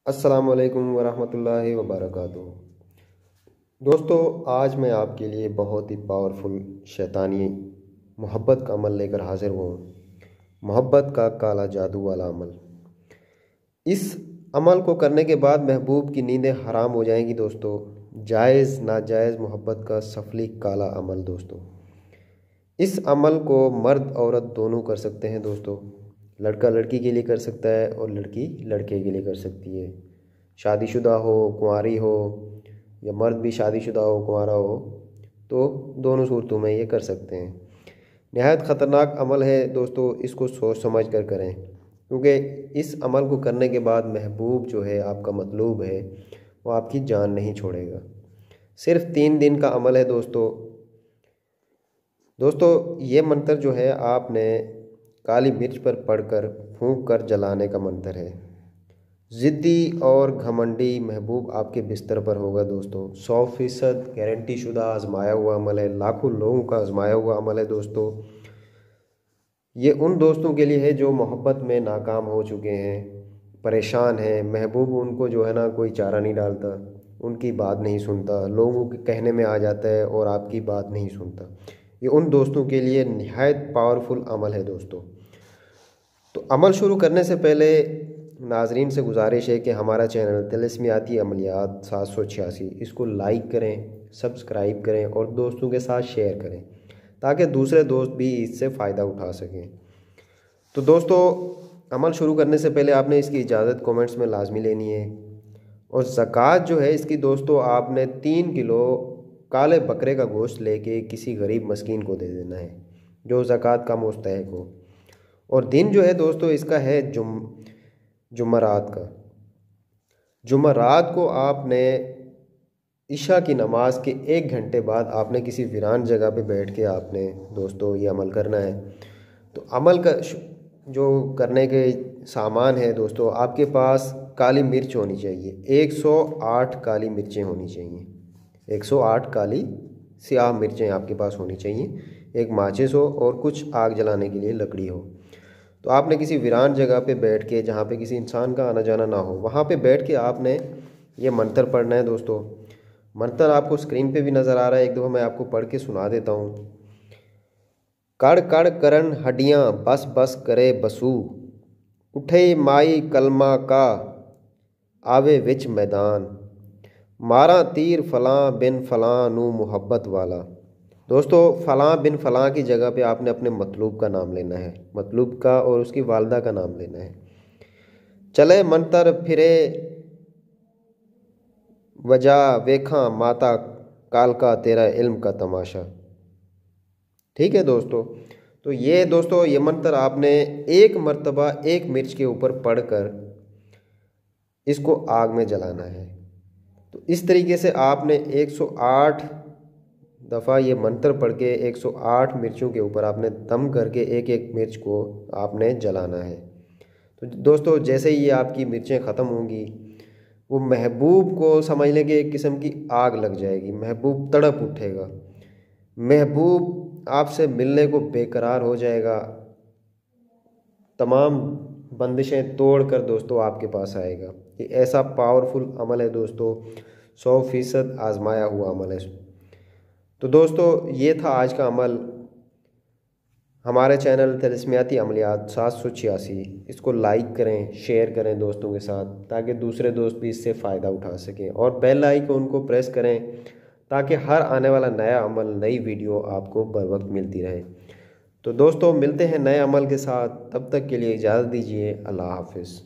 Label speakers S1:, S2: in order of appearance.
S1: अस्सलामु अलैकुम वरहमतुल्लाहि वबरकातुहू। दोस्तों, आज मैं आपके लिए बहुत ही पावरफुल शैतानी मोहब्बत का अमल लेकर हाजिर हुआ हूँ। मोहब्बत का काला जादू वाला अमल। इस अमल को करने के बाद महबूब की नींदें हराम हो जाएंगी दोस्तों। जायज़ नाजायज़ मोहब्बत का सफली काला अमल दोस्तों। इस अमल को मर्द औरत दोनों कर सकते हैं दोस्तों। लड़का लड़की के लिए कर सकता है और लड़की लड़के के लिए कर सकती है। शादीशुदा हो, कुंवारी हो, या मर्द भी शादीशुदा हो, कुंवारा हो, तो दोनों सूरतों में ये कर सकते हैं। नहायत ख़तरनाक अमल है दोस्तों, इसको सोच समझ कर करें, क्योंकि इस अमल को करने के बाद महबूब जो है, आपका मतलूब है, वो आपकी जान नहीं छोड़ेगा। सिर्फ 3 दिन का अमल है दोस्तों। ये मंत्र जो है आपने काली मिर्च पर पढ़कर फूंक कर जलाने का मंत्र है। ज़िद्दी और घमंडी महबूब आपके बिस्तर पर होगा दोस्तों। 100% गारंटी शुदा आजमाया हुआ अमल है, लाखों लोगों का आजमाया हुआ अमल है दोस्तों। ये उन दोस्तों के लिए है जो मोहब्बत में नाकाम हो चुके हैं, परेशान हैं। महबूब उनको जो है ना कोई चारा नहीं डालता, उनकी बात नहीं सुनता, लोगों के कहने में आ जाता है और आपकी बात नहीं सुनता। ये उन दोस्तों के लिए निहायत पावरफुल अमल है दोस्तों। तो अमल शुरू करने से पहले नाजरीन से गुजारिश है कि हमारा चैनल तिलिस्मियाती अमलियात 786 इसको लाइक करें, सब्सक्राइब करें और दोस्तों के साथ शेयर करें, ताकि दूसरे दोस्त भी इससे फ़ायदा उठा सकें। तो दोस्तों, अमल शुरू करने से पहले आपने इसकी इजाज़त कमेंट्स में लाजमी लेनी है। और ज़कात जो है इसकी दोस्तों, आपने 3 किलो काले बकरे का गोश्त लेके किसी गरीब मस्कीन को दे देना है जो ज़कात का मुस्तहिक हो। और दिन जो है दोस्तों इसका है जुमरात का। जुमरात को आपने इशा की नमाज के 1 घंटे बाद आपने किसी वीरान जगह पे बैठ के आपने दोस्तों ये अमल करना है। तो अमल का जो करने के सामान है दोस्तों, आपके पास काली मिर्च होनी चाहिए। 108 काली मिर्चें होनी चाहिए। 108 काली स्याह मिर्चें आपके पास होनी चाहिए। एक माचिस हो और कुछ आग जलाने के लिए लकड़ी हो। तो आपने किसी वीरान जगह पे बैठ के, जहाँ पे किसी इंसान का आना जाना ना हो, वहाँ पे बैठ के आपने ये मंत्र पढ़ना है दोस्तों। मंत्र आपको स्क्रीन पे भी नज़र आ रहा है, एक दफ़ा मैं आपको पढ़ के सुना देता हूँ। कड़ कड़ करन हड्डियाँ बस बस करे बसू, उठे माई कलमा का आवे विच मैदान, मारा तीर फलां बिन फलां नू मुहब्बत वाला। दोस्तों, फलां बिन फलां की जगह पे आपने अपने मतलूब का नाम लेना है, मतलूब का और उसकी वालदा का नाम लेना है। चले मंतर फिरे वजह वेखा माता काल का तेरा इल्म का तमाशा। ठीक है दोस्तों। तो ये दोस्तों, ये मंत्र आपने एक मर्तबा एक मिर्च के ऊपर पढ़कर इसको आग में जलाना है। तो इस तरीके से आपने 108 दफ़ा ये मंत्र पढ़ के 108 मिर्चों के ऊपर आपने दम करके एक एक मिर्च को आपने जलाना है। तो दोस्तों, जैसे ही ये आपकी मिर्चें ख़त्म होंगी, वो महबूब को समझ लें कि एक किस्म की आग लग जाएगी। महबूब तड़प उठेगा, महबूब आपसे मिलने को बेकरार हो जाएगा, तमाम बंदिशें तोड़ कर दोस्तों आपके पास आएगा। ये ऐसा पावरफुल अमल है दोस्तों, 100% आजमाया हुआ अमल है। तो दोस्तों, ये था आज का अमल। हमारे चैनल तिलिस्मियाती अमलियात 786 इसको लाइक करें, शेयर करें दोस्तों के साथ, ताकि दूसरे दोस्त भी इससे फ़ायदा उठा सकें। और बेल आइकन को प्रेस करें ताकि हर आने वाला नया अमल, नई वीडियो आपको बर वक्त मिलती रहे। तो दोस्तों, मिलते हैं नए अमल के साथ, तब तक के लिए इजाज़त दीजिए। अल्लाह हाफ़िज़।